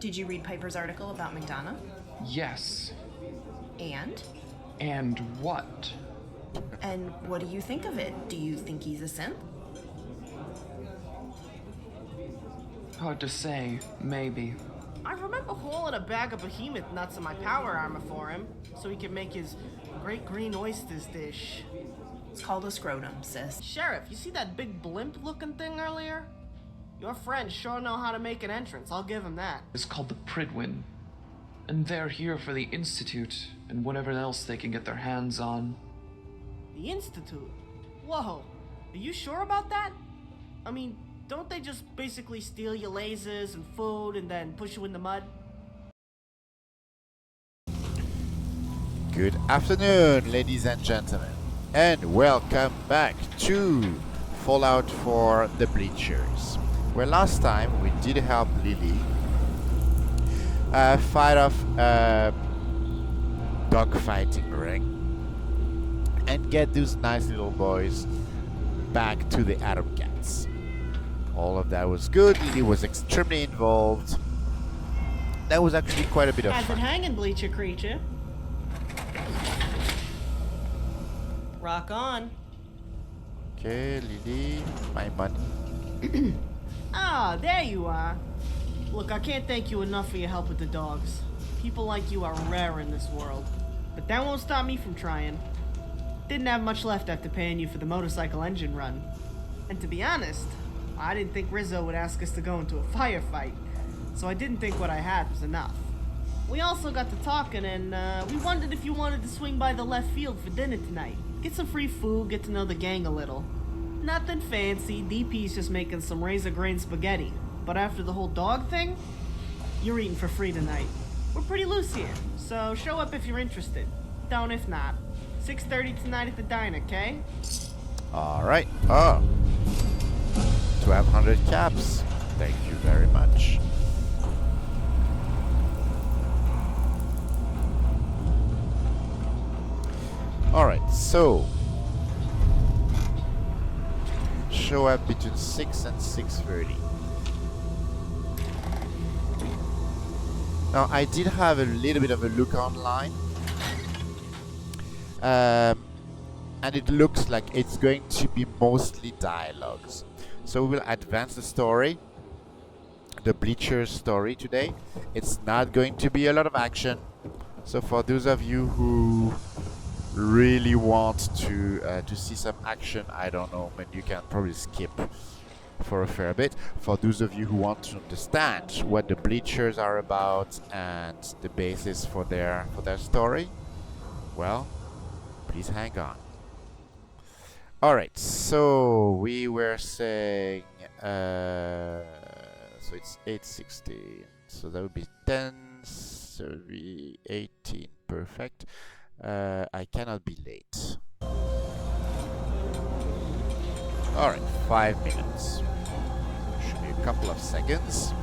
Did you read Piper's article about McDonough? Yes. And? And what? And what do you think of it? Do you think he's a simp? Hard to say. Maybe. I remember hauling a bag of behemoth nuts in my power armor for him, so he could make his great green oysters dish. It's called a scrotum, sis. Sheriff, you see that big blimp-looking thing earlier? Your friends sure know how to make an entrance, I'll give him that. It's called the Pridwin. And they're here for the Institute and whatever else they can get their hands on. The Institute? Whoa, are you sure about that? I mean, don't they just basically steal your lasers and food and then push you in the mud? Good afternoon, ladies and gentlemen, and welcome back to Fallout for the Bleachers, where last time we did help Lily fight off a dogfighting ring and get those nice little boys back to the Atom Cats. All of that was good. Lily was extremely involved. That was actually quite a bit of How's fun. it hanging, Bleacher Creature? Rock on. Okay, Lily, my money. Ah, there you are. Look, I can't thank you enough for your help with the dogs. People like you are rare in this world. But that won't stop me from trying. Didn't have much left after paying you for the motorcycle engine run. And to be honest, I didn't think Rizzo would ask us to go into a firefight, so I didn't think what I had was enough. We also got to talking, and we wondered if you wanted to swing by the left field for dinner tonight. Get some free food, get to know the gang a little. Nothing fancy, DP's just making some razor grain spaghetti. But after the whole dog thing, you're eating for free tonight. We're pretty loose here, so show up if you're interested. Don't if not. 6:30 tonight at the diner, okay? Alright. Oh. 1200 caps. Thank you very much. Alright, so show up between 6 and 6:30. Now I did have a little bit of a look online. And it looks like it's going to be mostly dialogues. So we will advance the story, the Bleachers story today. It's not going to be a lot of action. So for those of you who really want to see some action, I don't know, but you can probably skip for a fair bit. For those of you who want to understand what the Bleachers are about and the basis for their story, well, please hang on. Alright, so we were saying, so it's 8:16, so that would be 10, 30, 18, perfect. I cannot be late. Alright, 5 minutes. Should be a couple of seconds.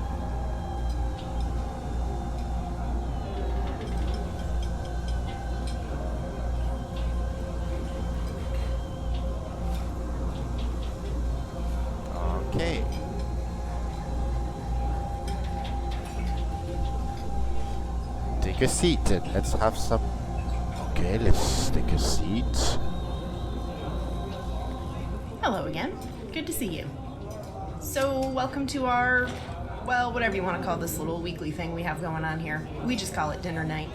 Okay. Take a seat and let's have some... Okay, let's take a seat. Hello again. Good to see you. So, welcome to our, well, whatever you want to call this little weekly thing we have going on here. We just call it dinner night.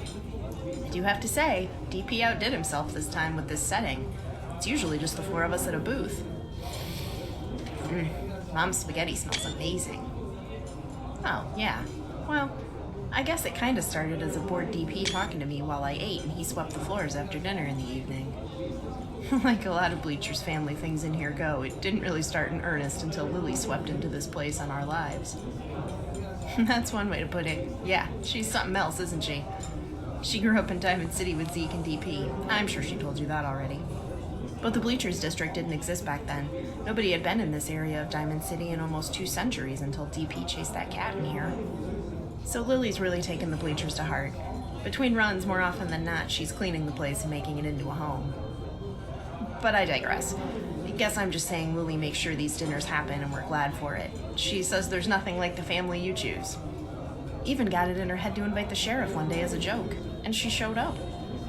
I do have to say, DP outdid himself this time with this setting. It's usually just the four of us at a booth. Mom's spaghetti smells amazing. Oh, yeah. Well, I guess it kind of started as a bored DP talking to me while I ate and he swept the floors after dinner in the evening. Like a lot of Bleachers family things in here go, it didn't really start in earnest until Lily swept into this place on our lives. That's one way to put it. Yeah, she's something else, isn't she? She grew up in Diamond City with Zeke and DP. I'm sure she told you that already. But the Bleachers district didn't exist back then. Nobody had been in this area of Diamond City in almost 2 centuries until DP chased that cat in here. So Lily's really taken the Bleachers to heart. Between runs, more often than not, she's cleaning the place and making it into a home. But I digress. I guess I'm just saying Lily makes sure these dinners happen and we're glad for it. She says there's nothing like the family you choose. Even got it in her head to invite the sheriff one day as a joke, and she showed up.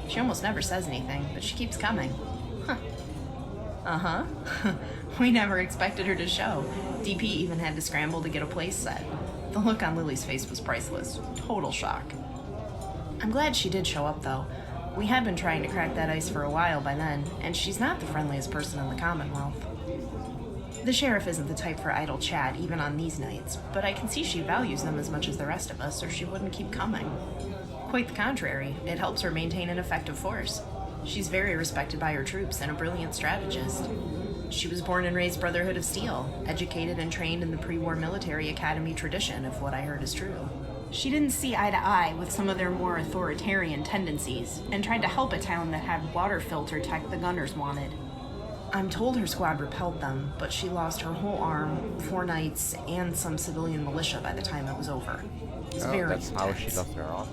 She almost never says anything, but she keeps coming. Huh. Uh-huh. We never expected her to show. DP even had to scramble to get a place set. The look on Lily's face was priceless. Total shock. I'm glad she did show up, though. We had been trying to crack that ice for a while by then, and she's not the friendliest person in the Commonwealth. The sheriff isn't the type for idle chat, even on these nights, but I can see she values them as much as the rest of us, or she wouldn't keep coming. Quite the contrary, it helps her maintain an effective force. She's very respected by her troops and a brilliant strategist. She was born and raised Brotherhood of Steel, educated and trained in the pre-war military academy tradition, if what I heard is true. She didn't see eye to eye with some of their more authoritarian tendencies, and tried to help a town that had water filter tech the gunners wanted. I'm told her squad repelled them, but she lost her whole arm, 4 knights, and some civilian militia by the time it was over. It's very that's how she intense. lost her arm.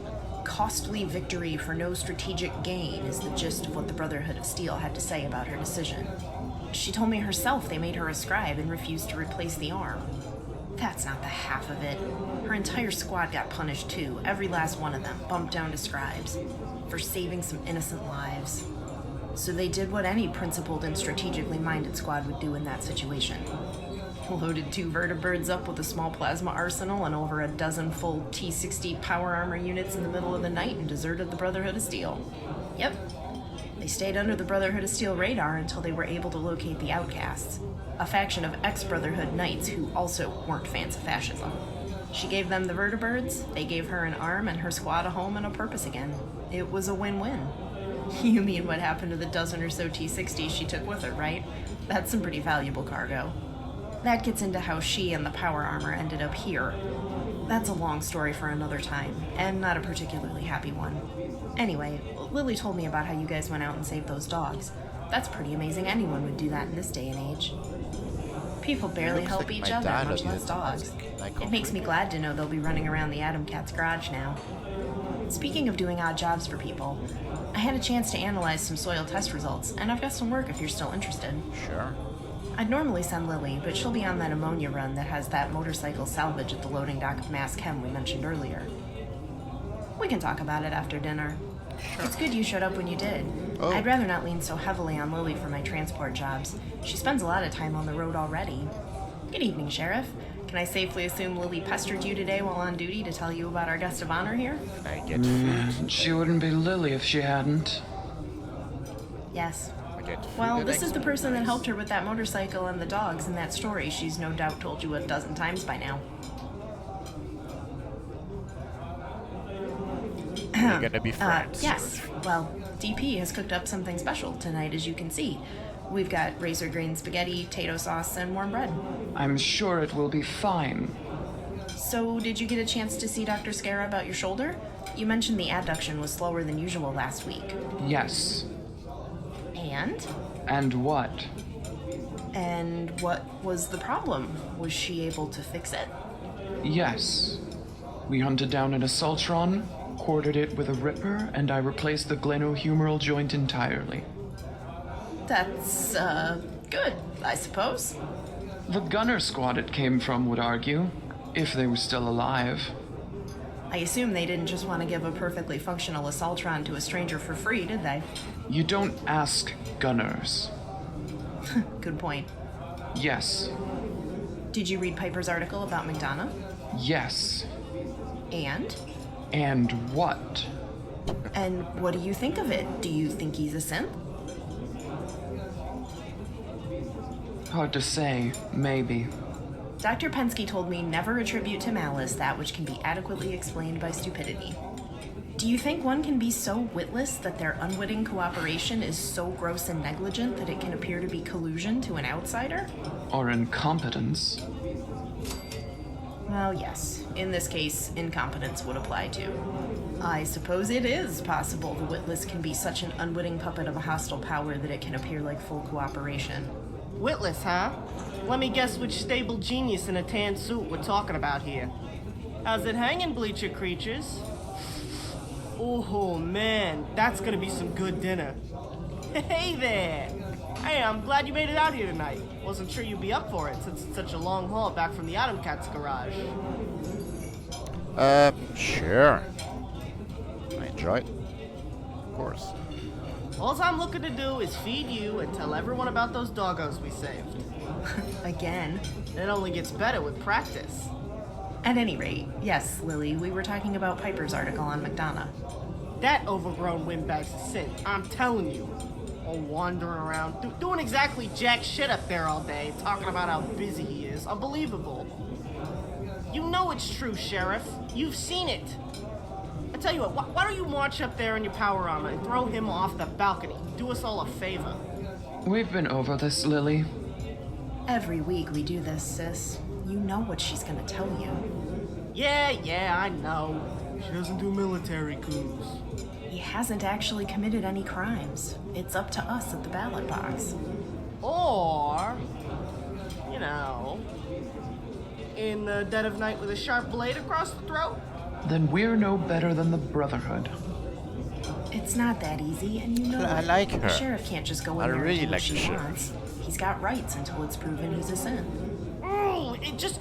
Costly victory for no strategic gain is the gist of what the Brotherhood of Steel had to say about her decision. She told me herself they made her a scribe and refused to replace the arm. That's not the half of it. Her entire squad got punished too, every last one of them, bumped down to scribes, for saving some innocent lives. So they did what any principled and strategically minded squad would do in that situation. Loaded 2 vertibirds up with a small plasma arsenal and over a dozen full T-60 power armor units in the middle of the night and deserted the Brotherhood of Steel. Yep. They stayed under the Brotherhood of Steel radar until they were able to locate the Outcasts, a faction of ex-Brotherhood knights who also weren't fans of fascism. She gave them the vertibirds, they gave her an arm and her squad a home and a purpose again. It was a win-win. You mean what happened to the dozen or so T-60s she took with her, right? That's some pretty valuable cargo. That gets into how she and the power armor ended up here. That's a long story for another time, and not a particularly happy one. Anyway, Lily told me about how you guys went out and saved those dogs. That's pretty amazing. Anyone would do that in this day and age. People barely Looks help like each my other, dad much did less it. dogs. Like It makes me glad to know they'll be running around the Atom Cat's garage now. Speaking of doing odd jobs for people, I had a chance to analyze some soil test results, and I've got some work if you're still interested. Sure. I'd normally send Lily, but she'll be on that ammonia run that has that motorcycle salvage at the loading dock of Mass Chem we mentioned earlier. We can talk about it after dinner. Sure. It's good you showed up when you did. Oh. I'd rather not lean so heavily on Lily for my transport jobs. She spends a lot of time on the road already. Good evening, Sheriff. Can I safely assume Lily pestered you today while on duty to tell you about our guest of honor here? Can I get food? She wouldn't be Lily if she hadn't. Yes. I get food Well, and this is the person that exercise. helped her with that motorcycle and the dogs in that story she's no doubt told you a dozen times by now. We're gonna be friends. Yes. Well, DP has cooked up something special tonight, as you can see. We've got razor green spaghetti, tato sauce, and warm bread. I'm sure it will be fine. So, did you get a chance to see Dr. Scara about your shoulder? You mentioned the adduction was slower than usual last week. Yes. And? And what? And what was the problem? Was she able to fix it? Yes. We hunted down an assaultron, quartered it with a ripper, and I replaced the glenohumeral joint entirely. That's, good, I suppose. The gunner squad it came from would argue, if they were still alive. I assume they didn't just want to give a perfectly functional assaultron to a stranger for free, did they? You don't ask gunners. Good point. Yes. Did you read Piper's article about McDonough? Yes. And? And what? And what do you think of it? Do you think he's a synth? Hard to say. Maybe. Dr. Pensky told me never attribute to malice that which can be adequately explained by stupidity. Do you think one can be so witless that their unwitting cooperation is so gross and negligent that it can appear to be collusion to an outsider? Or incompetence. Well, yes. In this case, incompetence would apply too. I suppose it is possible the witless can be such an unwitting puppet of a hostile power that it can appear like full cooperation. Witless, huh? Let me guess which stable genius in a tan suit we're talking about here. How's it hanging, Bleacher creatures? Oh man, that's gonna be some good dinner. Hey there! Hey, I'm glad you made it out here tonight. Wasn't sure you'd be up for it since it's such a long haul back from the Atom Cat's garage. Sure. I enjoy it. Of course. All I'm looking to do is feed you and tell everyone about those doggos we saved. Again. It only gets better with practice. At any rate, yes, Lily, we were talking about Piper's article on McDonough. That overgrown windbag's a sin, I'm telling you. All wandering around, doing exactly jack shit up there all day, talking about how busy he is. Unbelievable. You know it's true, Sheriff. You've seen it. I tell you what, why don't you march up there in your power armor and throw him off the balcony? Do us all a favor. We've been over this, Lily. Every week we do this, sis. You know what she's gonna tell you. Yeah, I know. She doesn't do military coups. He hasn't actually committed any crimes. It's up to us at the ballot box. Or, you know, in the dead of night with a sharp blade across the throat? Then we're no better than the Brotherhood. It's not that easy, and you know I it. like her. The sheriff can't just go I in there really and do like what the she sheriff. wants. He's got rights until it's proven he's a sin.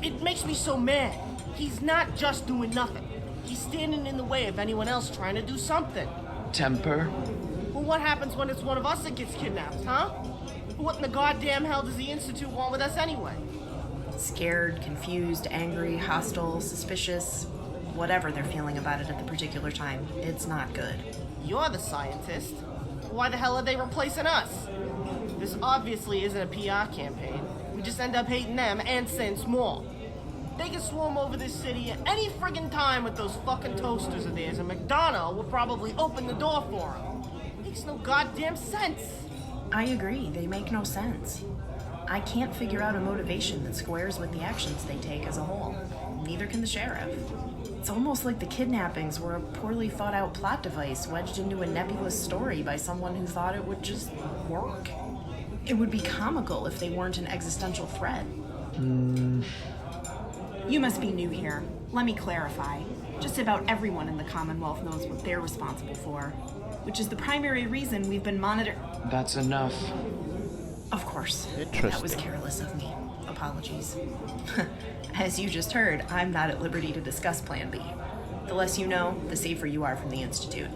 It makes me so mad. He's not just doing nothing. He's standing in the way of anyone else trying to do something. Temper. Well, what happens when it's one of us that gets kidnapped, huh? What in the goddamn hell does the Institute want with us anyway? Scared, confused, angry, hostile, suspicious, whatever they're feeling about it at the particular time. It's not good. You're the scientist. Why the hell are they replacing us? This obviously isn't a PR campaign. We just end up hating them and sense more. They can swarm over this city at any friggin' time with those fucking toasters of theirs, and McDonough will probably open the door for them. Makes no goddamn sense. I agree, they make no sense. I can't figure out a motivation that squares with the actions they take as a whole. Neither can the sheriff. It's almost like the kidnappings were a poorly thought out plot device wedged into a nebulous story by someone who thought it would just work. It would be comical if they weren't an existential threat. You must be new here. Let me clarify. Just about everyone in the Commonwealth knows what they're responsible for, which is the primary reason we've been monitored. That's enough. Of course. Interesting. That was careless of me. Apologies. As you just heard, I'm not at liberty to discuss Plan B. The less you know, the safer you are from the Institute.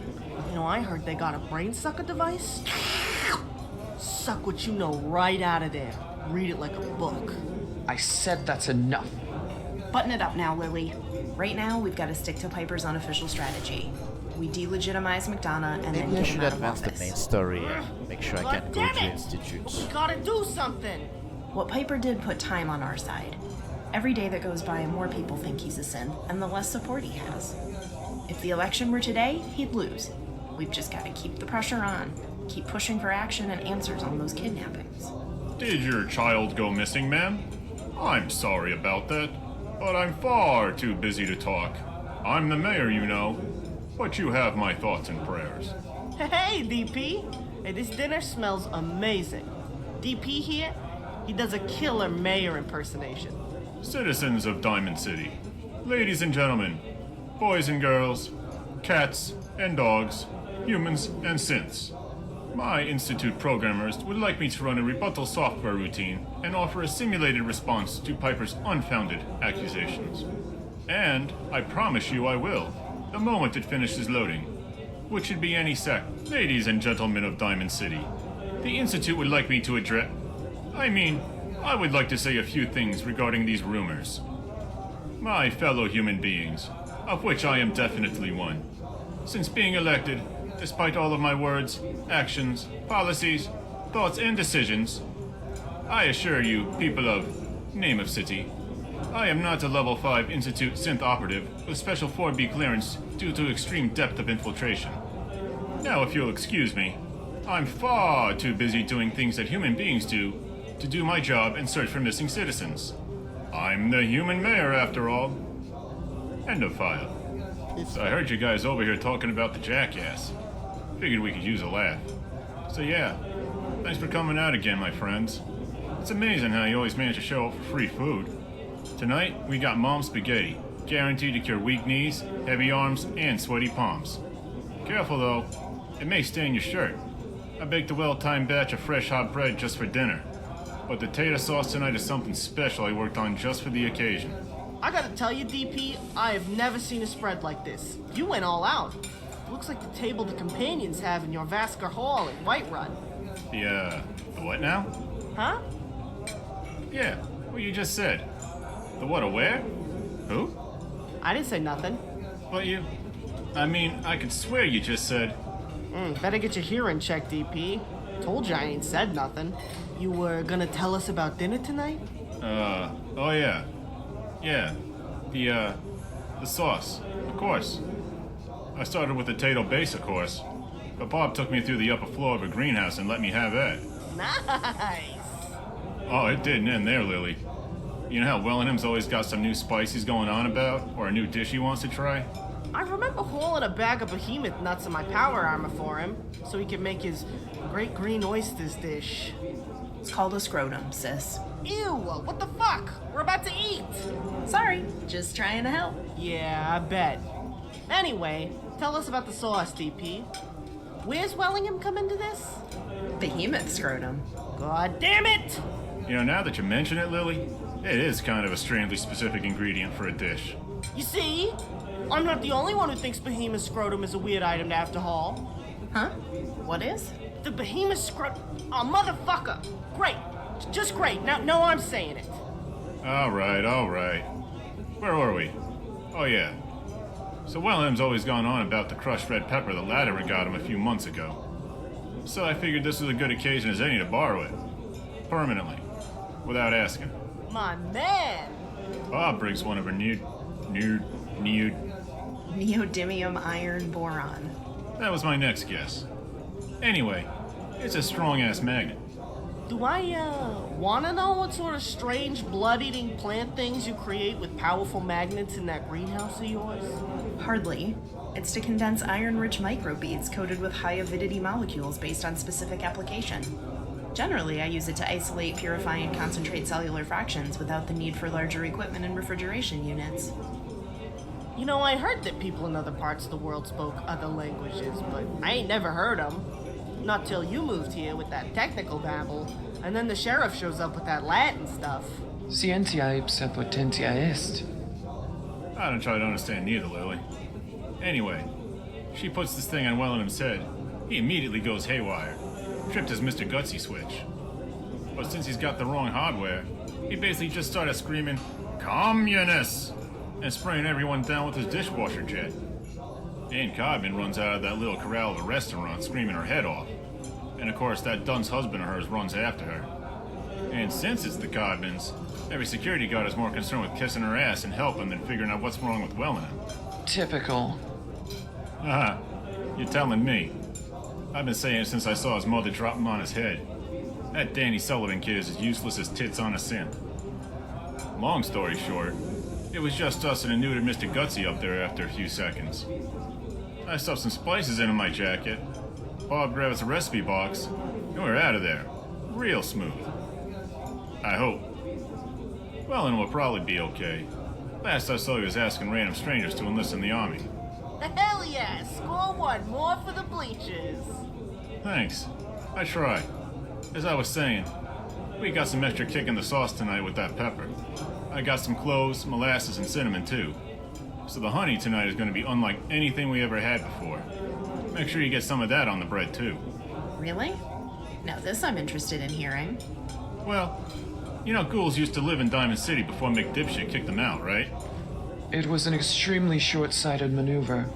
You know, I heard they got a brain sucker device. Suck what you know right out of there. Read it like a book. I said that's enough. Button it up now, Lily. Right now, we've got to stick to Piper's unofficial strategy. We delegitimize McDonough and then Maybe I get should him out of advance the office. main story and make sure I God can go damn to it! institutes. We gotta do something. What Piper did put time on our side. Every day that goes by, more people think he's a sin, and the less support he has. If the election were today, he'd lose. We've just got to keep the pressure on. Keep pushing for action and answers on those kidnappings. Did your child go missing, ma'am? I'm sorry about that, but I'm far too busy to talk. I'm the mayor, you know, but you have my thoughts and prayers. Hey, DP. Hey, this dinner smells amazing. DP here, he does a killer mayor impersonation. Citizens of Diamond City, ladies and gentlemen, boys and girls, cats and dogs, humans and synths. My Institute programmers would like me to run a rebuttal software routine and offer a simulated response to Piper's unfounded accusations. And I promise you I will, the moment it finishes loading, which should be any sec. Ladies and gentlemen of Diamond City, the Institute would like me to address... I would like to say a few things regarding these rumors. My fellow human beings, of which I am definitely one. Since being elected, despite all of my words, actions, policies, thoughts, and decisions, I assure you, people of Name of City, I am not a level 5 Institute synth operative with special 4B clearance due to extreme depth of infiltration. Now, if you'll excuse me, I'm far too busy doing things that human beings do to do my job and search for missing citizens. I'm the human mayor, after all. End of file. So I heard you guys over here talking about the jackass. Figured we could use a laugh. So yeah, thanks for coming out again, my friends. It's amazing how you always manage to show up for free food. Tonight, we got mom spaghetti, guaranteed to cure weak knees, heavy arms, and sweaty palms. Careful though, it may stain your shirt. I baked a well-timed batch of fresh hot bread just for dinner. But the tater sauce tonight is something special I worked on just for the occasion. I gotta tell you, DP, I have never seen a spread like this. You went all out. Looks like the table the companions have in your Vasker Hall at Whiterun. The what now? Huh? Yeah, what you just said. The what, a where? Who? I didn't say nothing. But I could swear you just said... Better get your hearing checked, DP. Told you I ain't said nothing. You were gonna tell us about dinner tonight? Oh yeah. Yeah, the sauce, of course. I started with the potato base, of course. But Bob took me through the upper floor of a greenhouse and let me have that. Nice! Oh, it didn't end there, Lily. You know how Wellingham's always got some new spice he's going on about? Or a new dish he wants to try? I remember hauling a bag of behemoth nuts in my power armor for him, so he could make his great green oysters dish. It's called a scrotum, sis. Ew, what the fuck? We're about to eat! Sorry, just trying to help. Yeah, I bet. Anyway, tell us about the sauce, DP. Where's Wellingham come into this? Behemoth scrotum. God damn it! You know, now that you mention it, Lily, it is kind of a strangely specific ingredient for a dish. You see? I'm not the only one who thinks behemoth scrotum is a weird item to have to haul. Huh? What is? The behemoth scrotum... Oh, motherfucker! Great! Just great. Now I'm saying it. All right. Where were we? Oh, yeah. So Wellham's always gone on about the crushed red pepper that Latimer got him a few months ago. So I figured this was a good occasion as any to borrow it. Permanently. Without asking. My man! Bob brings one of her Neodymium iron boron. That was my next guess. Anyway, it's a strong-ass magnet. Do I, wanna know what sort of strange blood-eating plant things you create with powerful magnets in that greenhouse of yours? Hardly. It's to condense iron-rich microbeads coated with high avidity molecules based on specific application. Generally, I use it to isolate, purify, and concentrate cellular fractions without the need for larger equipment and refrigeration units. You know, I heard that people in other parts of the world spoke other languages, but I ain't never heard them. Not till you moved here with that technical babble, and then the sheriff shows up with that Latin stuff. Scientia ipsa potentia est. I don't try to understand neither, Lily. Anyway, she puts this thing on Wellingham's head. He immediately goes haywire. Tripped his Mr. Gutsy switch. But since he's got the wrong hardware, he basically just started screaming, "Communists!" and spraying everyone down with his dishwasher jet. Ann Codman runs out of that little corral of a restaurant screaming her head off. And of course, that dunce husband of hers runs after her. And since it's the Codmans, every security guard is more concerned with kissing her ass and helping than figuring out what's wrong with Wellingham. Typical. Aha, you're telling me. I've been saying it since I saw his mother drop him on his head. That Danny Sullivan kid is as useless as tits on a synth. Long story short, it was just us and a neutered Mr. Gutsy up there after a few seconds. I stuffed some spices into my jacket. Bob grabs a recipe box, and we're out of there. Real smooth. I hope. Well, and we'll probably be okay. Last I saw he was asking random strangers to enlist in the army. Hell yeah! Score one more for the Bleachers! Thanks. I try. As I was saying, we got some extra kick in the sauce tonight with that pepper. I got some cloves, molasses, and cinnamon too. So the honey tonight is going to be unlike anything we ever had before. Make sure you get some of that on the bread too. Really? Now this I'm interested in hearing. Well, you know ghouls used to live in Diamond City before McDipshit kicked them out, right? It was an extremely short-sighted maneuver.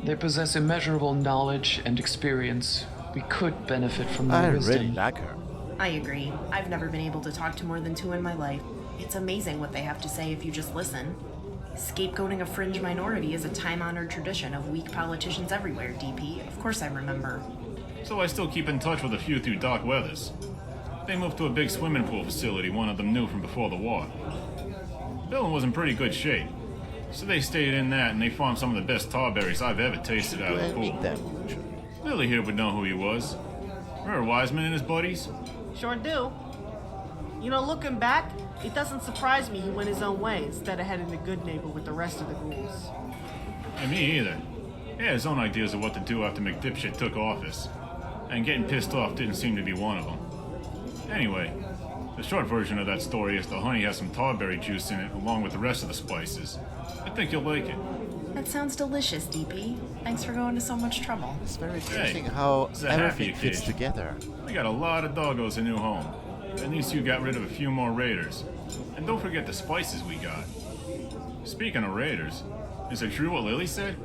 They possess immeasurable knowledge and experience. We could benefit from their I wisdom. really like her. I agree. I've never been able to talk to more than 2 in my life. It's amazing what they have to say if you just listen. Scapegoating a fringe minority is a time-honored tradition of weak politicians everywhere, DP. Of course I remember. So I still keep in touch with a few through Doc Weathers. They moved to a big swimming pool facility one of them knew from before the war. Building was in pretty good shape, so they stayed in that and they farmed some of the best tarberries I've ever tasted out of the Meet pool. them. Lily here would know who he was. Remember Wiseman and his buddies? Sure do. You know, looking back, it doesn't surprise me he went his own way instead of heading the good neighbor with the rest of the ghouls. And me either. He had his own ideas of what to do after McDipshit took office. And getting pissed off didn't seem to be one of them. Anyway, The short version of that story is the honey has some tawberry juice in it along with the rest of the spices. I think you'll like it. That sounds delicious, DP. Thanks for going to so much trouble. It's very interesting how it's a happy everything fits occasion. together. We got a lot of doggos in New Home. At least you got rid of a few more raiders. And don't forget the spices we got. Speaking of raiders, is it true what Lily said?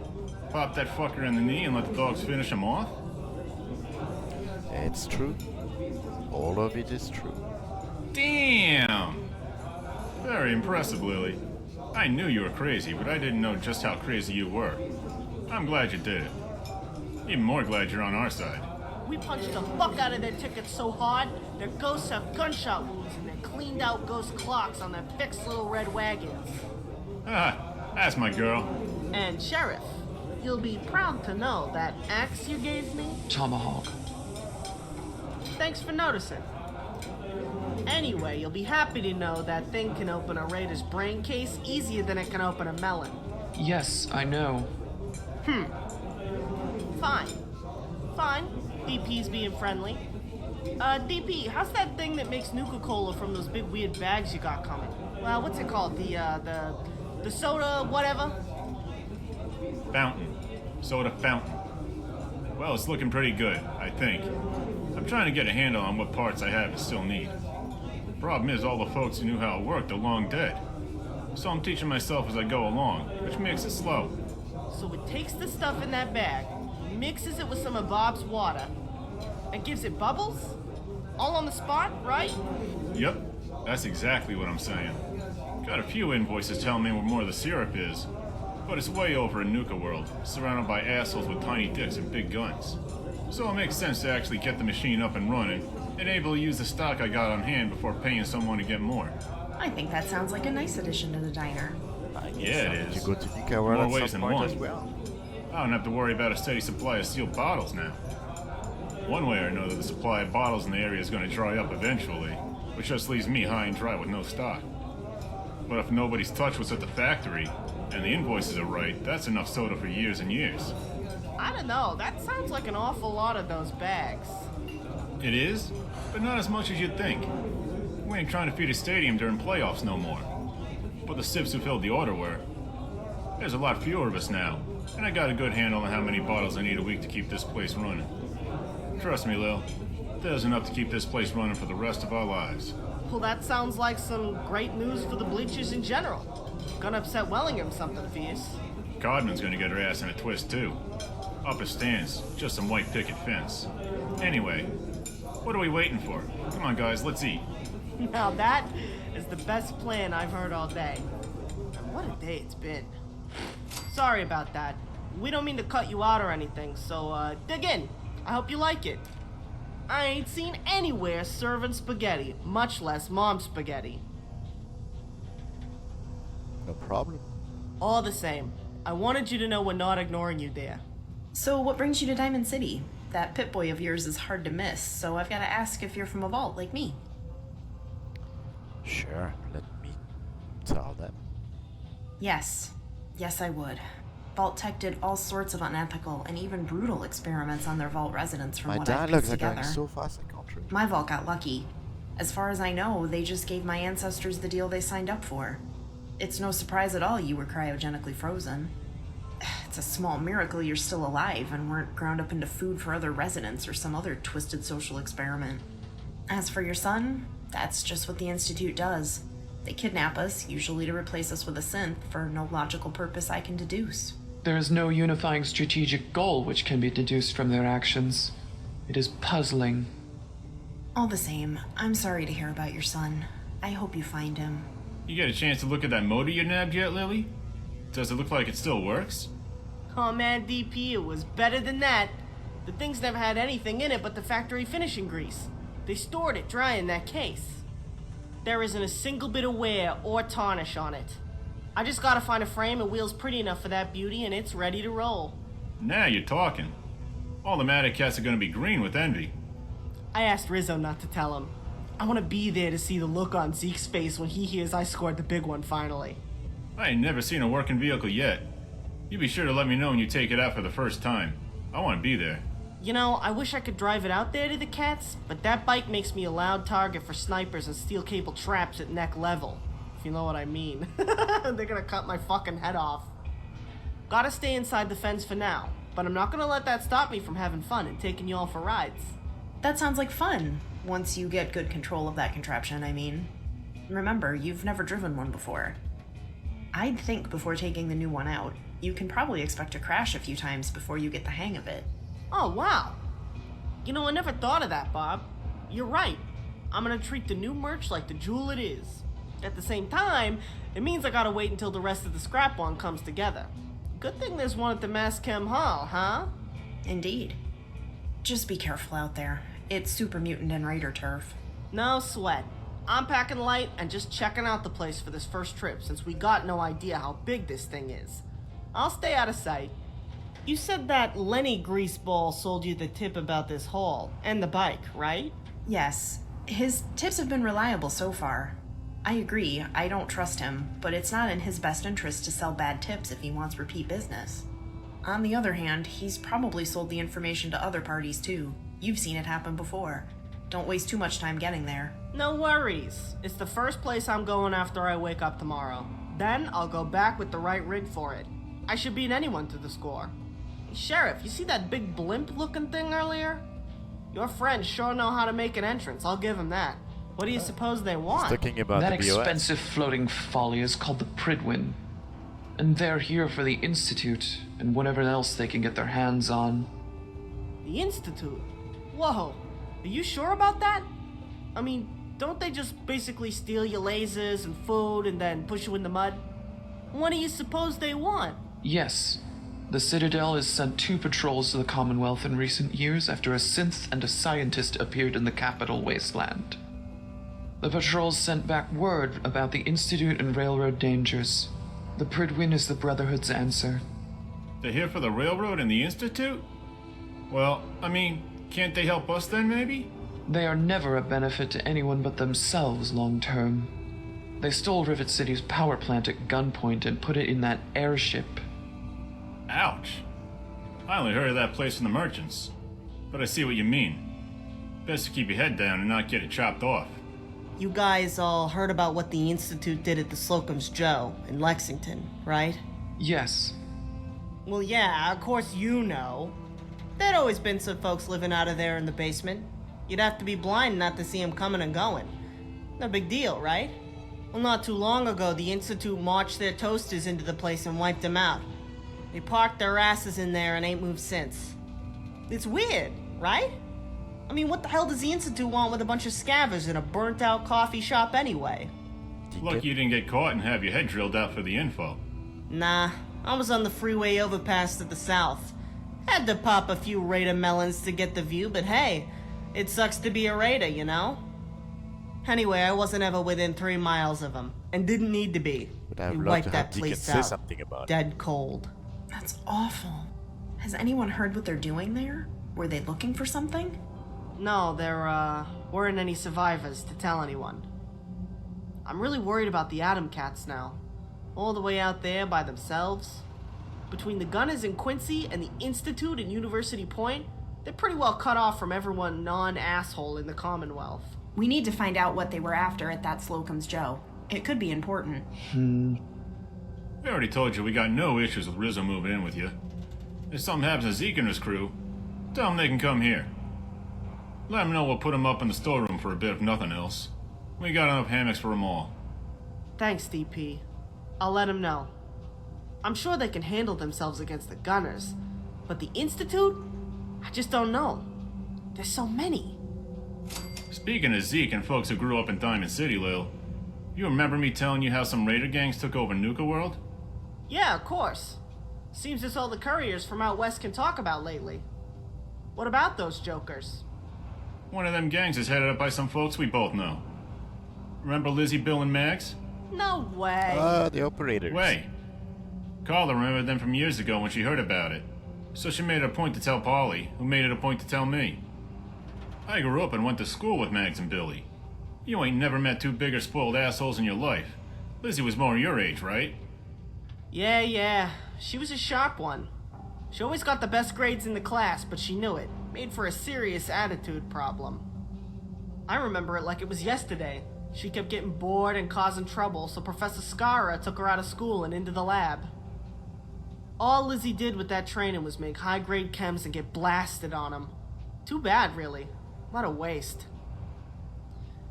Pop that fucker in the knee and let the dogs finish him off? It's true. All of it is true. Damn! Very impressive, Lily. I knew you were crazy, but I didn't know just how crazy you were. I'm glad you did it. Even more glad you're on our side. We punched the fuck out of their tickets so hard, their ghosts have gunshot wounds and their cleaned out ghost clocks on their Pix little red wagons. Ah, that's my girl. And Sheriff, you'll be proud to know that axe you gave me, Tomahawk. thanks for noticing. Anyway, you'll be happy to know that thing can open a raider's brain case easier than it can open a melon. Yes, I know. Fine. Fine. DP's being friendly. DP, how's that thing that makes Nuka-Cola from those big weird bags you got coming? Well, what's it called? The soda whatever? Fountain. Soda fountain. Well, it's looking pretty good, I think. I'm trying to get a handle on what parts I have and still need. Problem is, all the folks who knew how it worked are long dead. So I'm teaching myself as I go along, which makes it slow. So it takes the stuff in that bag, mixes it with some of Bob's water, and gives it bubbles? All on the spot, right? Yep, that's exactly what I'm saying. Got a few invoices telling me where more of the syrup is, but it's way over in Nuka World, surrounded by assholes with tiny dicks and big guns. So it makes sense to actually get the machine up and running, and able to use the stock I got on hand before paying someone to get more. I think that sounds like a nice addition to the diner. Yeah, it You is. go to Nika World More at ways some than point one. as well. I don't have to worry about a steady supply of sealed bottles now. One way or another, the supply of bottles in the area is going to dry up eventually, which just leaves me high and dry with no stock. But if nobody's touched what's at the factory, and the invoices are right, that's enough soda for years and years. I don't know, that sounds like an awful lot of those bags. It is, but not as much as you'd think. We ain't trying to feed a stadium during playoffs no more. But the sips who filled the order were. There's a lot fewer of us now, and I got a good handle on how many bottles I need a week to keep this place running. Trust me, Lil, there's enough to keep this place running for the rest of our lives. Well, that sounds like some great news for the Bleachers in general. Gonna upset Wellingham something fierce. Codman's gonna get her ass in a twist, too. Up it stands, just some white picket fence. Anyway, what are we waiting for? Come on, guys, let's eat. Now that is the best plan I've heard all day. And what a day it's been. Sorry about that. We don't mean to cut you out or anything, so dig in. I hope you like it. I ain't seen anywhere serving spaghetti, much less mom spaghetti. No problem. All the same, I wanted you to know we're not ignoring you there. So what brings you to Diamond City? That pip-boy of yours is hard to miss, so I've got to ask if you're from a vault like me. Sure, let me tell them. Yes. Yes, I would. Vault Tech did all sorts of unethical and even brutal experiments on their vault residents from My what I've dialogues pieced are going together. so fast I can't read. My vault got lucky. As far as I know, they just gave my ancestors the deal they signed up for. It's no surprise at all you were cryogenically frozen. It's a small miracle you're still alive and weren't ground up into food for other residents or some other twisted social experiment. As for your son, that's just what the Institute does. They kidnap us, usually to replace us with a synth, for no logical purpose I can deduce. There is no unifying strategic goal which can be deduced from their actions. It is puzzling. All the same, I'm sorry to hear about your son. I hope you find him. You get a chance to look at that motor you nabbed yet, Lily? Does it look like it still works? Oh man, DP, it was better than that. The thing's never had anything in it but the factory finishing grease. They stored it dry in that case. There isn't a single bit of wear or tarnish on it. I just gotta find a frame and wheels pretty enough for that beauty and it's ready to roll. Now you're talking. All the Matic cats are gonna be green with envy. I asked Rizzo not to tell him. I want to be there to see the look on Zeke's face when he hears I scored the big one finally. I ain't never seen a working vehicle yet. You be sure to let me know when you take it out for the first time. I want to be there. You know, I wish I could drive it out there to the cats, but that bike makes me a loud target for snipers and steel cable traps at neck level. If you know what I mean. They're gonna cut my fucking head off. Gotta stay inside the fence for now, but I'm not gonna let that stop me from having fun and taking you all for rides. That sounds like fun, once you get good control of that contraption, I mean. Remember, you've never driven one before. I'd think before taking the new one out, you can probably expect to crash a few times before you get the hang of it. Oh, wow. You know, I never thought of that, Bob. You're right. I'm gonna treat the new merch like the jewel it is. At the same time, it means I gotta wait until the rest of the scrap one comes together. Good thing there's one at the Mass Chem Hall, huh? Indeed. Just be careful out there. It's super mutant and raider turf. No sweat. I'm packing light and just checking out the place for this first trip since we got no idea how big this thing is. I'll stay out of sight. You said that Lenny Greaseball sold you the tip about this haul and the bike, right? Yes. His tips have been reliable so far. I agree, I don't trust him, but it's not in his best interest to sell bad tips if he wants repeat business. On the other hand, he's probably sold the information to other parties too. You've seen it happen before. Don't waste too much time getting there. No worries. It's the first place I'm going after I wake up tomorrow. Then I'll go back with the right rig for it. I should beat anyone to the score. Hey, Sheriff, you see that big blimp-looking thing earlier? Your friends sure know how to make an entrance, I'll give them that. What do you suppose they want? Talking about That the BOS. expensive floating folly is called the Pridwin. And they're here for the Institute and whatever else they can get their hands on. The Institute? Whoa, are you sure about that? I mean, don't they just basically steal your lasers and food and then push you in the mud? What do you suppose they want? Yes. The Citadel has sent 2 patrols to the Commonwealth in recent years after a synth and a scientist appeared in the capital wasteland. The patrols sent back word about the Institute and railroad dangers. The Pridwin is the Brotherhood's answer. They're here for the railroad and the Institute? Well, I mean, can't they help us then, maybe? They are never a benefit to anyone but themselves long term. They stole Rivet City's power plant at gunpoint and put it in that airship. Ouch. I only heard of that place from the merchants. But I see what you mean. Best to keep your head down and not get it chopped off. You guys all heard about what the Institute did at the Slocum's Joe in Lexington, right? Yes. Well, yeah, of course you know. There'd always been some folks living out of there in the basement. You'd have to be blind not to see them coming and going. No big deal, right? Well, not too long ago, the Institute marched their toasters into the place and wiped them out. They parked their asses in there and ain't moved since. It's weird, right? I mean, what the hell does the Institute want with a bunch of scavengers in a burnt-out coffee shop anyway? Lucky you didn't get caught and have your head drilled out for the info. Nah, I was on the freeway overpass to the south. Had to pop a few Raider melons to get the view, but hey, it sucks to be a Raider, you know? Anyway, I wasn't ever within 3 miles of them, and didn't need to be. But I They would love wiped to that have Deacon place say out, something about it. dead cold. That's awful. Has anyone heard what they're doing there? Were they looking for something? No, there, weren't any survivors to tell anyone. I'm really worried about the Atom Cats now. All the way out there by themselves. Between the Gunners in Quincy and the Institute in University Point, they're pretty well cut off from everyone non-asshole in the Commonwealth. We need to find out what they were after at that Slocum's Joe. It could be important. We already told you we got no issues with Rizzo moving in with you. If something happens to Zeke and his crew, tell them they can come here. Let them know we'll put them up in the storeroom for a bit if nothing else. We got enough hammocks for them all. Thanks, DP. I'll let them know. I'm sure they can handle themselves against the Gunners, but the Institute? I just don't know. There's so many. Speaking of Zeke and folks who grew up in Diamond City, Lil, you remember me telling you how some raider gangs took over Nuka World? Yeah, of course. Seems it's all the couriers from out west can talk about lately. What about those jokers? One of them gangs is headed up by some folks we both know. Remember Lizzie, Bill, and Mags? No way. The operators. Wait. Carla remembered them from years ago when she heard about it. So she made it a point to tell Polly, who made it a point to tell me. I grew up and went to school with Mags and Billy. You ain't never met 2 bigger spoiled assholes in your life. Lizzie was more your age, right? Yeah. She was a sharp one. She always got the best grades in the class, but she knew it. Made for a serious attitude problem. I remember it like it was yesterday. She kept getting bored and causing trouble, so Professor Scara took her out of school and into the lab. All Lizzie did with that training was make high-grade chems and get blasted on them. Too bad, really. What a waste.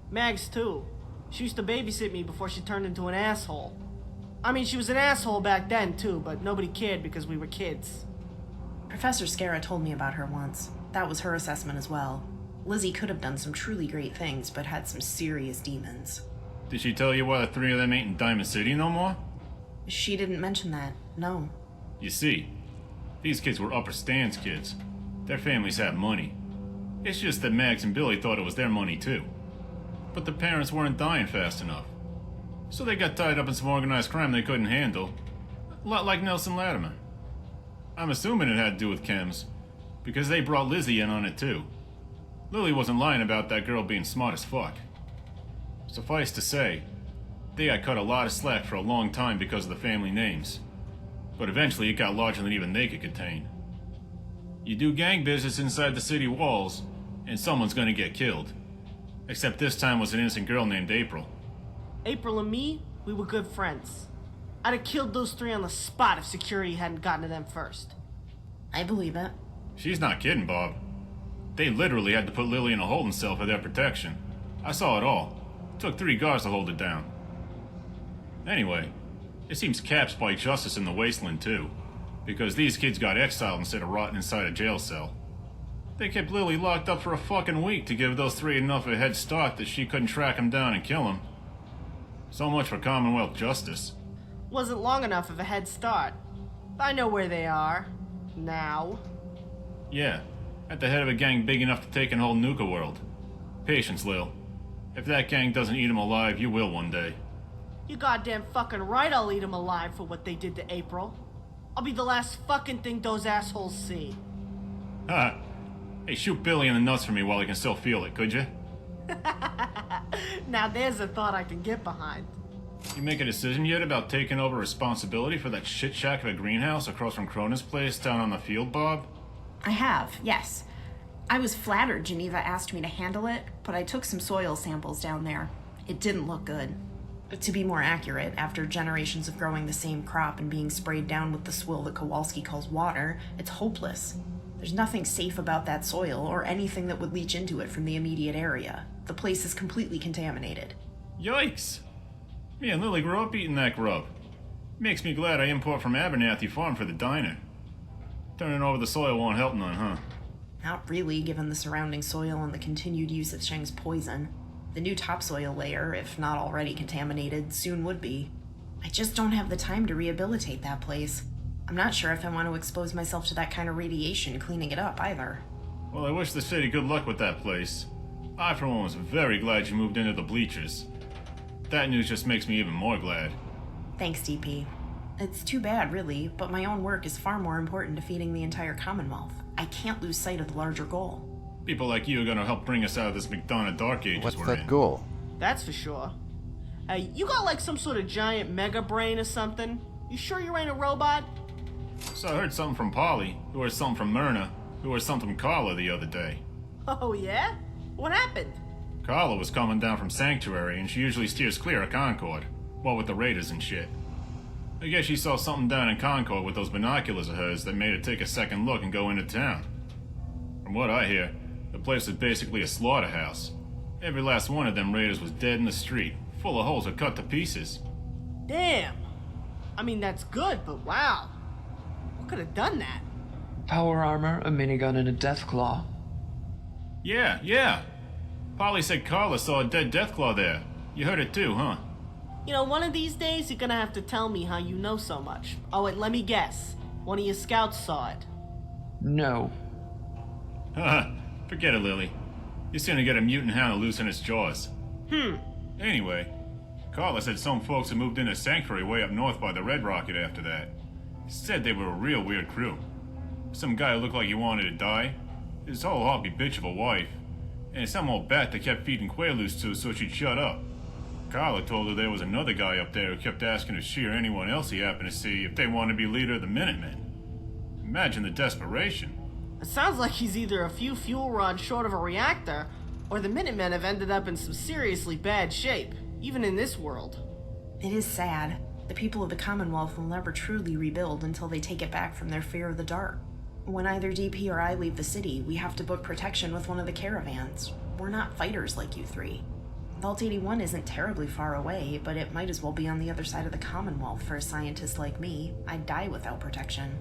Mags, too. She used to babysit me before she turned into an asshole. I mean, she was an asshole back then, too, but nobody cared because we were kids. Professor Scara told me about her once. That was her assessment as well. Lizzie could have done some truly great things, but had some serious demons. Did she tell you why the three of them ain't in Diamond City no more? She didn't mention that, no. You see, these kids were upper stands kids. Their families had money. It's just that Mags and Billy thought it was their money too. But the parents weren't dying fast enough. So they got tied up in some organized crime they couldn't handle. A lot like Nelson Latimer. I'm assuming it had to do with chems, because they brought Lizzie in on it too. Lily wasn't lying about that girl being smart as fuck. Suffice to say, they got cut a lot of slack for a long time because of the family names. But eventually it got larger than even they could contain. You do gang business inside the city walls, and someone's gonna get killed. Except this time was an innocent girl named April. April and me, we were good friends. I'd have killed those three on the spot if security hadn't gotten to them first. I believe it. She's not kidding, Bob. They literally had to put Lily in a holding cell for their protection. I saw it all. It took 3 guards to hold it down. Anyway, it seems Caps bite justice in the wasteland too, because these kids got exiled instead of rotting inside a jail cell. They kept Lily locked up for a fucking week to give those 3 enough of a head start that she couldn't track him down and kill him. So much for Commonwealth justice. Wasn't long enough of a head start. I know where they are. Now. Yeah, at the head of a gang big enough to take an whole Nuka world. Patience, Lil. If that gang doesn't eat him alive, you will one day. You goddamn fucking right I'll eat them alive for what they did to April. I'll be the last fucking thing those assholes see. Ha! Hey, shoot Billy in the nuts for me while he can still feel it, could you? Now there's a thought I can get behind. You make a decision yet about taking over responsibility for that shit shack of a greenhouse across from Cronin's place down on the field, Bob? I have, yes. I was flattered Geneva asked me to handle it, but I took some soil samples down there. It didn't look good. To be more accurate, after generations of growing the same crop and being sprayed down with the swill that Kowalski calls water, it's hopeless. There's nothing safe about that soil or anything that would leach into it from the immediate area. The place is completely contaminated. Yikes! Me and Lily grew up eating that grub. Makes me glad I import from Abernathy Farm for the diner. Turning over the soil won't help none, huh? Not really, given the surrounding soil and the continued use of Sheng's poison. The new topsoil layer, if not already contaminated, soon would be. I just don't have the time to rehabilitate that place. I'm not sure if I want to expose myself to that kind of radiation cleaning it up, either. Well, I wish the city good luck with that place. I, for one, was very glad you moved into the Bleachers. That news just makes me even more glad. Thanks, DP. It's too bad, really, but my own work is far more important to feeding the entire Commonwealth. I can't lose sight of the larger goal. People like you are gonna help bring us out of this McDonough Dark Ages What's we're that in. goal? That's for sure. Hey, you got like some sort of giant mega brain or something? You sure you ain't a robot? So I heard something from Polly, who heard something from Myrna, who heard something from Carla the other day. Oh yeah? What happened? Carla was coming down from Sanctuary, and she usually steers clear of Concord. What with the raiders and shit. I guess she saw something down in Concord with those binoculars of hers that made her take a second look and go into town. From what I hear, the place was basically a slaughterhouse. Every last one of them raiders was dead in the street, full of holes or cut to pieces. Damn. I mean, that's good, but wow. What could have done that? Power armor, a minigun, and a deathclaw. Yeah. Polly said Carla saw a dead Deathclaw there. You heard it too, huh? You know, one of these days you're gonna have to tell me how you know so much. Oh, wait, let me guess. One of your scouts saw it. No. Haha, forget it, Lily. You're soon to get a mutant hound to loosen its jaws. Anyway, Carla said some folks had moved into Sanctuary way up north by the Red Rocket after that. Said they were a real weird crew. Some guy who looked like he wanted to die, his whole hobby bitch of a wife, and some old bat that kept feeding Quaaludes to so she'd shut up. Carla told her there was another guy up there who kept asking if she or anyone else he happened to see if they wanted to be leader of the Minutemen. Imagine the desperation. It sounds like he's either a few fuel rods short of a reactor, or the Minutemen have ended up in some seriously bad shape, even in this world. It is sad. The people of the Commonwealth will never truly rebuild until they take it back from their fear of the dark. When either DP or I leave the city, we have to book protection with one of the caravans. We're not fighters like you three. Vault 81 isn't terribly far away, but it might as well be on the other side of the Commonwealth for a scientist like me. I'd die without protection.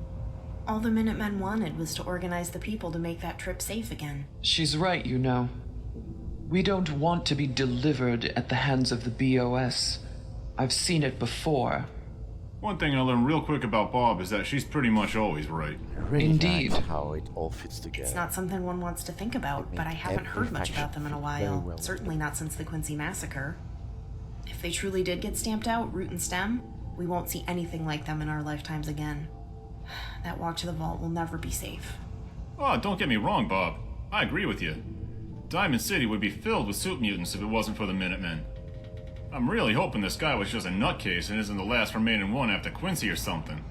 All the Minutemen wanted was to organize the people to make that trip safe again. She's right, you know. We don't want to be delivered at the hands of the BOS. I've seen it before. One thing I learned real quick about Bob is that she's pretty much always right. I really Indeed. like how it all fits together. It's not something one wants to think about, but I haven't heard much about them in a while. Certainly not since the Quincy Massacre. If they truly did get stamped out, root and stem, we won't see anything like them in our lifetimes again. That walk to the vault will never be safe. Oh, don't get me wrong, Bob. I agree with you. Diamond City would be filled with soup mutants if it wasn't for the Minutemen. I'm really hoping this guy was just a nutcase and isn't the last remaining one after Quincy or something.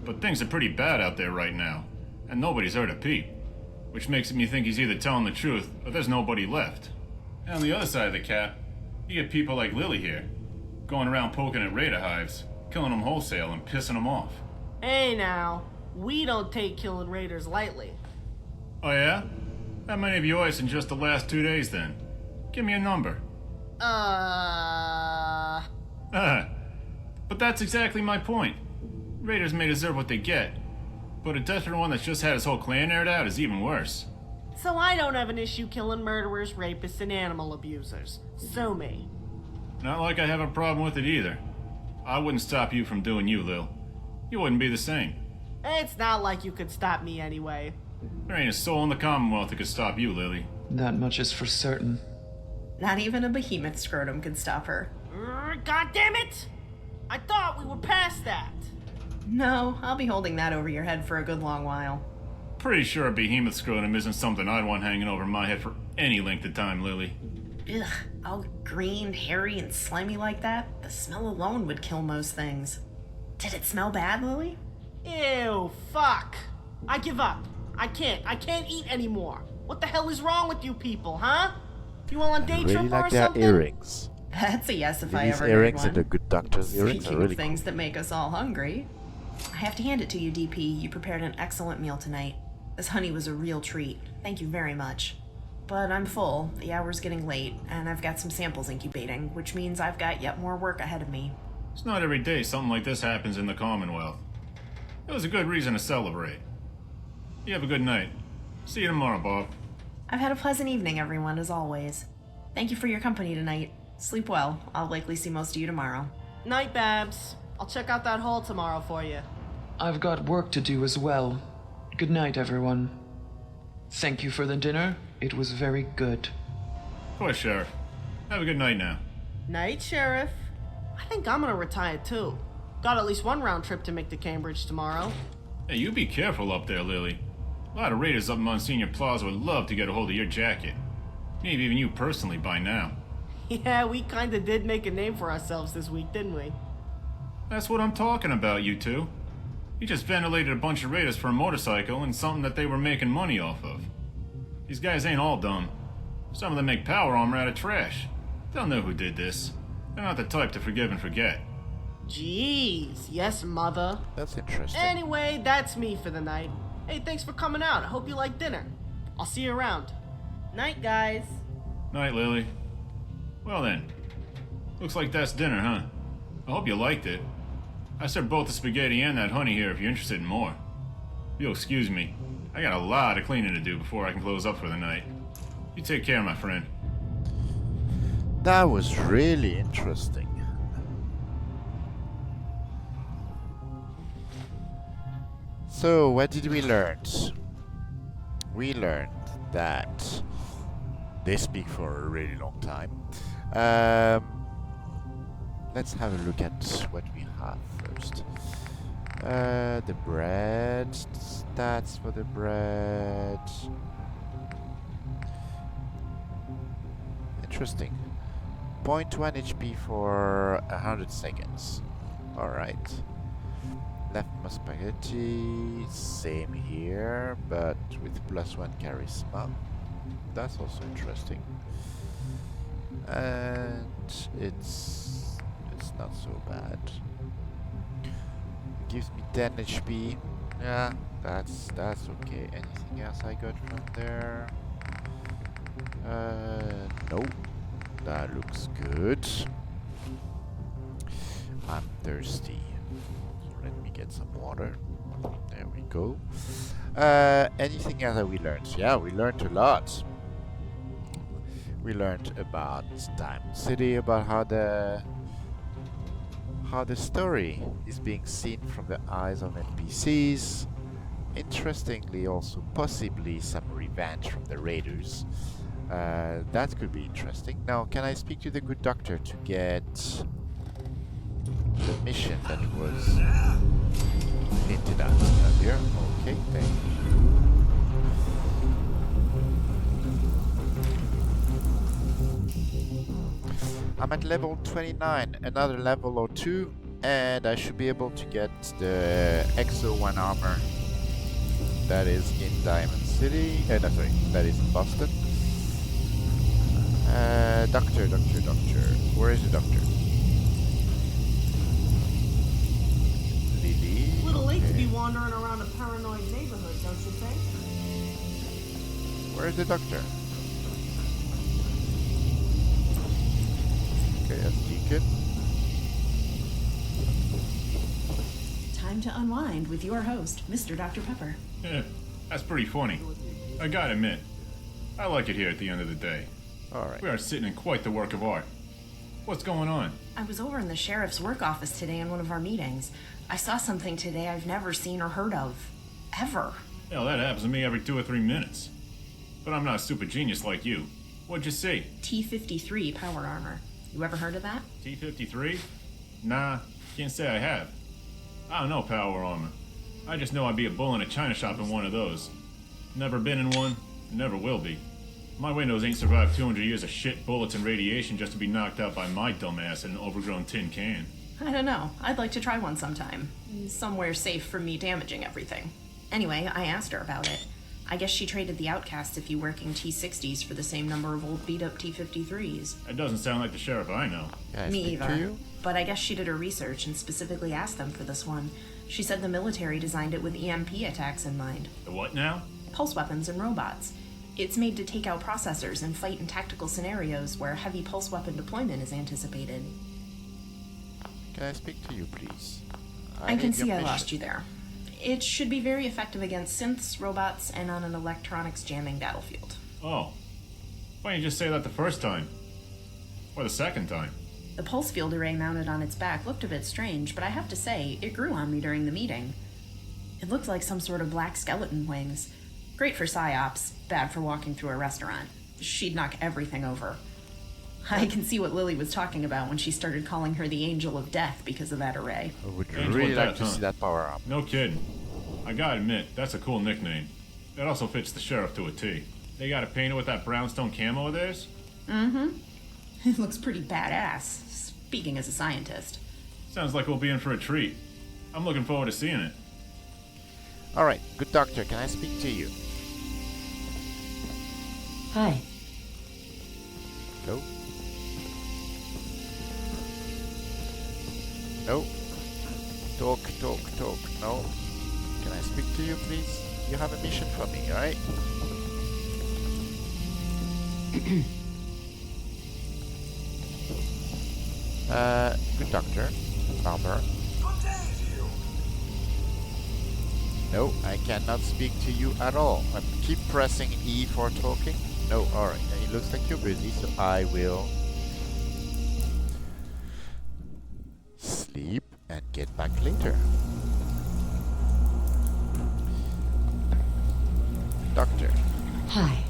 But things are pretty bad out there right now, and nobody's heard a peep. Which makes me think he's either telling the truth, or there's nobody left. And on the other side of the cap, you get people like Lily here, going around poking at raider hives, killing them wholesale and pissing them off. Hey now, we don't take killing raiders lightly. Oh yeah? How many of yours in just the last 2 days then? Give me a number. Uh, But that's exactly my point. Raiders may deserve what they get, but a desperate one that's just had his whole clan aired out is even worse. So I don't have an issue killing murderers, rapists, and animal abusers. Sue me. Not like I have a problem with it either. I wouldn't stop you from doing you, Lil. You wouldn't be the same. It's not like you could stop me anyway. There ain't a soul in the Commonwealth that could stop you, Lily. That much is for certain. Not even a behemoth scrotum could stop her. God damn it! I thought we were past that. No, I'll be holding that over your head for a good long while. Pretty sure a behemoth scrotum isn't something I'd want hanging over my head for any length of time, Lily. Ugh, all green, hairy, and slimy like that? The smell alone would kill most things. Did it smell bad, Lily? Ew, fuck. I give up. I can't eat anymore. What the hell is wrong with you people, huh? You all on day Really trip or like their something? earrings. That's a yes if I These ever heard earrings one. and the good doctor's earrings are Speaking really of things that make us all hungry, I have to hand it to you, DP. You prepared an excellent meal tonight. This honey was a real treat. Thank you very much. But I'm full, the hour's getting late, and I've got some samples incubating, which means I've got yet more work ahead of me. It's not every day something like this happens in the Commonwealth. It was a good reason to celebrate. You have a good night. See you tomorrow, Bob. I've had a pleasant evening, everyone, as always. Thank you for your company tonight. Sleep well. I'll likely see most of you tomorrow. Night, Babs. I'll check out that hole tomorrow for you. I've got work to do as well. Good night, everyone. Thank you for the dinner. It was very good. Of course, Sheriff. Have a good night now. Night, Sheriff. I think I'm gonna retire too. Got at least one round trip to make to Cambridge tomorrow. Hey, you be careful up there, Lily. A lot of raiders up Monsignor Plaza would love to get a hold of your jacket. Maybe even you personally by now. Yeah, we kinda did make a name for ourselves this week, didn't we? That's what I'm talking about, you two. You just ventilated a bunch of raiders for a motorcycle and something that they were making money off of. These guys ain't all dumb. Some of them make power armor out of trash. They'll know who did this. They're not the type to forgive and forget. Jeez, yes, mother. That's interesting. Anyway, that's me for the night. Hey, thanks for coming out. I hope you like dinner. I'll see you around. Night, guys. Night, Lily. Well then, looks like that's dinner, huh? I hope you liked it. I served both the spaghetti and that honey here if you're interested in more. You'll excuse me. I got a lot of cleaning to do before I can close up for the night. You take care, my friend. That was really interesting. So, what did we learn? We learned that they speak for a really long time. Let's have a look at what we have first. The bread, stats for the bread. Interesting. 0.1 HP for 100 seconds. Alright. Leftmost spaghetti, same here, but with +1 charisma. That's also interesting. And it's not so bad. Gives me 10 HP. Yeah, that's okay. Anything else I got from there? Nope. That looks good. I'm thirsty. So let me get some water. There we go. Anything else that we learned? Yeah, we learned a lot. We learned about Diamond City, about how the story is being seen from the eyes of NPCs. Interestingly, also possibly some revenge from the raiders. That could be interesting. Now, can I speak to the good doctor to get the mission that was hinted at earlier? Okay, thank you. I'm at level 29, another level or 2, and I should be able to get the Exo 1 armor that is in Diamond City. No, sorry, that is in Boston. Doctor. Where is the doctor? Lily. A little late to be wandering around a paranoid neighborhood, don't you think? Where is the doctor? Okay, that's Deacon. Time to unwind with your host, Mr. Dr. Pepper. Yeah, that's pretty funny. I gotta admit, I like it here at the end of the day. Alright. We are sitting in quite the work of art. What's going on? I was over in the sheriff's work office today in one of our meetings. I saw something today I've never seen or heard of. Ever. Hell, that happens to me every 2 or 3 minutes. But I'm not a super genius like you. What'd you see? T-53 power armor. You ever heard of that? T-53? Nah, can't say I have. I don't know power armor. I just know I'd be a bull in a china shop in one of those. Never been in one, never will be. My windows ain't survived 200 years of shit, bullets, and radiation just to be knocked out by my dumbass in an overgrown tin can. I don't know. I'd like to try one sometime. Somewhere safe from me damaging everything. Anyway, I asked her about it. I guess she traded the outcasts a few working T-60s for the same number of old beat-up T-53s. That doesn't sound like the sheriff I know. Can I Me speak to either. you? But I guess she did her research and specifically asked them for this one. She said the military designed it with EMP attacks in mind. The what now? Pulse weapons and robots. It's made to take out processors and fight in tactical scenarios where heavy pulse weapon deployment is anticipated. Can I speak to you, please? I can need your see I mission. lost you there. It should be very effective against synths, robots, and on an electronics jamming battlefield. Oh. Why didn't you just say that the first time? Or the second time? The pulse field array mounted on its back looked a bit strange, but I have to say, it grew on me during the meeting. It looked like some sort of black skeleton wings. Great for psyops, bad for walking through a restaurant. She'd knock everything over. I can see what Lily was talking about when she started calling her the Angel of Death because of that array. I would Angel really of like Death, to huh? see that power up. No kidding. I gotta admit, that's a cool nickname. It also fits the sheriff to a T. They got it painted with that brownstone camo of theirs? Mm-hmm. It looks pretty badass, speaking as a scientist. Sounds like we'll be in for a treat. I'm looking forward to seeing it. Alright, good doctor, can I speak to you? Hi. No? No? Talk. No? Can I speak to you, please? You have a mission for me, alright? Good doctor. Barbara. No, I cannot speak to you at all. I keep pressing E for talking. No, alright. It looks like you're busy, so I will sleep and get back later. Doctor. Hi.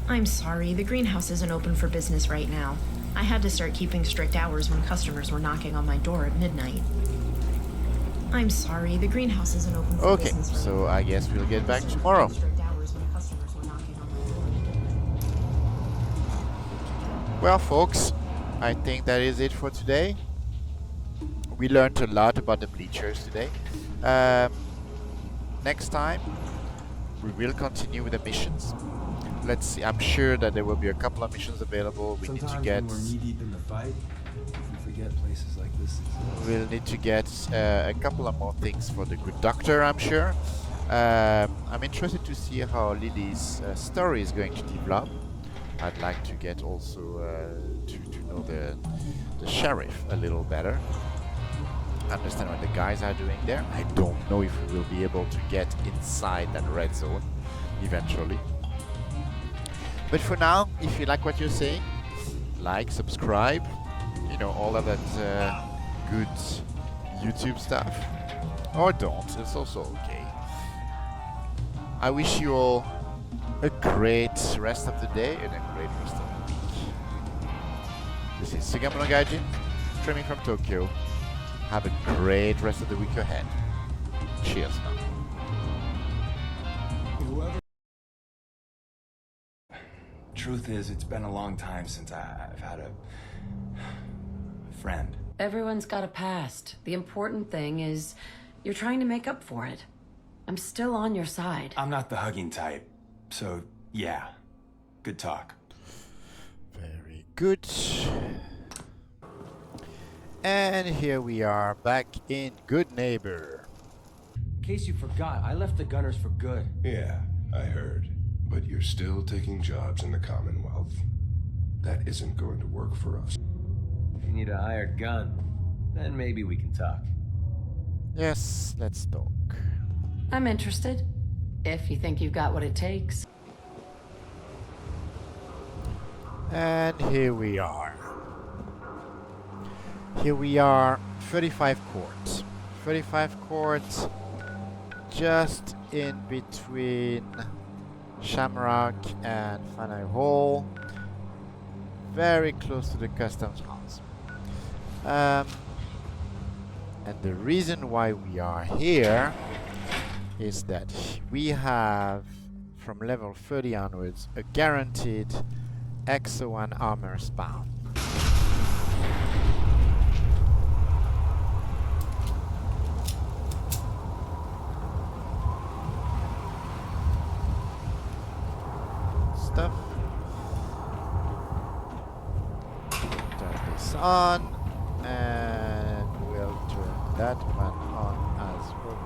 I'm sorry, the greenhouse isn't open for business right now. I had to start keeping strict hours when customers were knocking on my door at midnight. I'm sorry, the greenhouse isn't open for Okay, business right now. so I guess we'll get back tomorrow. Strict hours when customers were knocking on my door. Well, folks, I think that is it for today. We learned a lot about the bleachers today. Next time, we will continue with the missions. Let's see. I'm sure that there will be a couple of missions available. We need to get. When we're knee deep in the fight, we forget places like this exist. We'll need to get a couple of more things for the good doctor, I'm sure. I'm interested to see how Lily's story is going to develop. I'd like to get also to know the sheriff a little better. Understand what the guys are doing there. I don't know if we will be able to get inside that red zone eventually. But for now, if you like what you're saying, like, subscribe, you know, all of that good YouTube stuff. Or don't, it's also okay. I wish you all a great rest of the day and a great rest of the week. This is Sugamo no Gaijin, streaming from Tokyo. Have a great rest of the week ahead. Cheers now. Truth is, it's been a long time since I've had a friend. Everyone's got a past. The important thing is you're trying to make up for it. I'm still on your side. I'm not the hugging type, so yeah, good talk. Very good. And here we are back in Good Neighbor. In case you forgot, I left the Gunners for good. Yeah, I heard. But you're still taking jobs in the Commonwealth. That isn't going to work for us. You need a hired gun. Then maybe we can talk. Yes, let's talk. I'm interested. If you think you've got what it takes. And here we are. Here we are, 35 courts. 35 courts just in between Shamrock and Fanai Hall. Very close to the customs house. And the reason why we are here is that we have, from level 30 onwards, a guaranteed XO1 armor spawn. Stuff. Turn this on, and we'll turn that one on as well.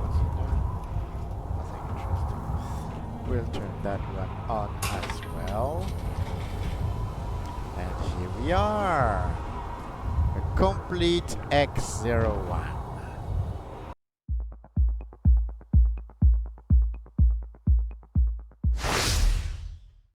Nothing interesting. We'll turn that one on as well. And here we are. A complete X01.